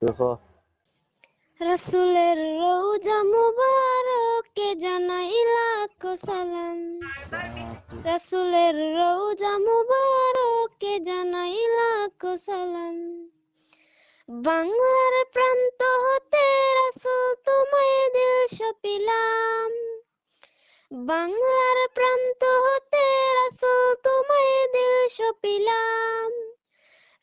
দেখো রাসূলের রওজা মুবারকে জানাই লাখো সালাম। রাসূলের রওজা মুবারকে জানাই লাখো সালাম। বাংলার প্রান্ত হতে রাসূল তোমায় দিল সপিলাম। বাংলার প্রান্ত হতে রাসূল তোমায় দিল সপিলাম।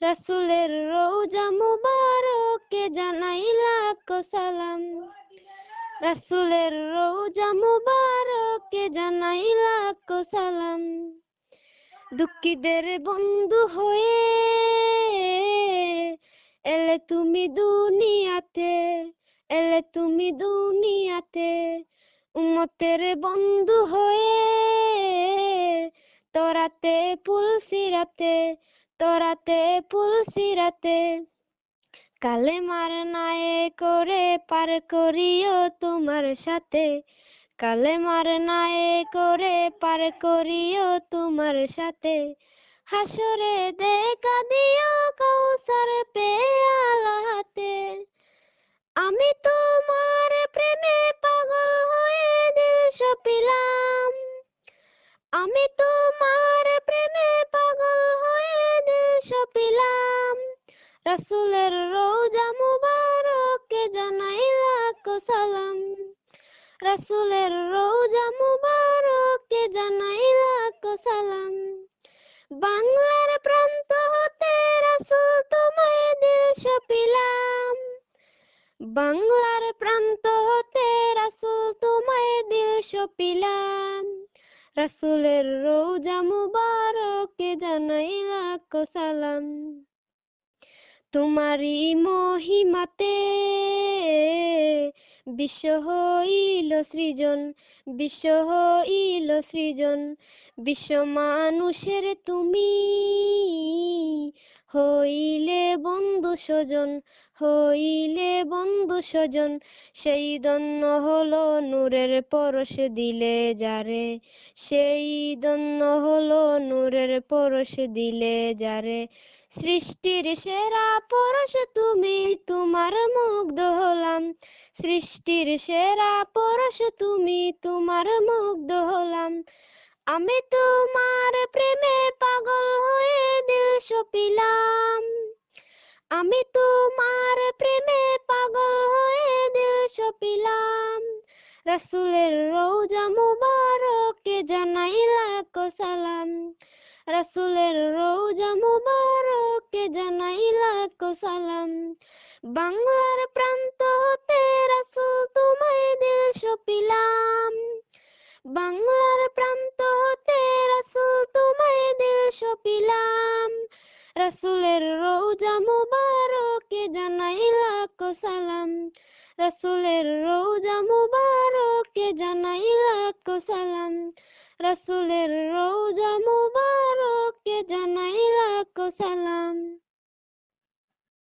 রাসূলের রওজা মুবারকে জানাই লাখো সালাম। রাসূলের রওজা মুবারকে জানাই লাখো সালাম। দুঃখীদের বন্ধু হয়ে এলে তুমি দুনিয়াতে, এলে তুমি দুনিয়াতে। উম্মতের বন্ধু হয়ে তরাতে পুলসিরাতে, তরাতে পুলসিরাতে। কালেমার নায়ে করে পার করিও তোমার সাথে। কালেমার নায়ে করে পার করিও তোমার সাথে। হাসরে দেখা দিও কৌসার পেয়ালা হাতে। আমি তোমার প্রেমে পাগল হয়ে দিল সপিলাম। আমি তোমার প্রেমে পাগল হয়ে দিল সপিলাম। রাসূলের রওজা মুবারকে জানাই লাখো সালাম। রাসূলের রওজা মুবারকে জানাই লাখো সালাম। বাংলার প্রান্ত হতে রাসূল তোমায় দিল সপিলাম। বাংলার প্রান্ত হতে রাসূল তোমায় দিল সপিলাম। রাসূলের রওজা মুবারকে জানাই লাখো সালাম। তোমারই মহিমাতে বিশ্ব হইল সৃজন, বিশ্ব হইল সৃজন। বিশ্ব মানুষের তুমি হইলে বন্ধু স্বজন, হইলে বন্ধু স্বজন। সেই ধন্য হলো নূরের পরশ দিলে যারে, সেই ধন্য হলো নূরের পরশ দিলে যারে। সৃষ্টির সেরা পরশ তুমি, তোমার মুগ্ধ হলাম। সৃষ্টির সেরা পরশ তুমি, তোমার মুগ্ধ হলাম। আমি তোমার প্রেমে পাগল হয়ে দিল সপিলাম। আমি তোমার প্রেমে পাগল হয়ে দিল সপিলাম। রাসূলের রওজা মুবারকে জানাই লাখো সালাম। রাসূলের রওজা মুবারকে জানাই লাখো সালাম। বাংলার প্রান্ত হতে রাসূল তোমায় দিল সপিলাম। বাংলার প্রান্ত হতে রাসূল তোমায় দিল সপিলাম। রাসূলের রওজা মুবারকে জানাই লাখো সালাম। রাসূলের রওজা মুবারকে জানাই লাখো সালাম। রাসূলের রওজা মুবারকে জানাই লাখো সালাম।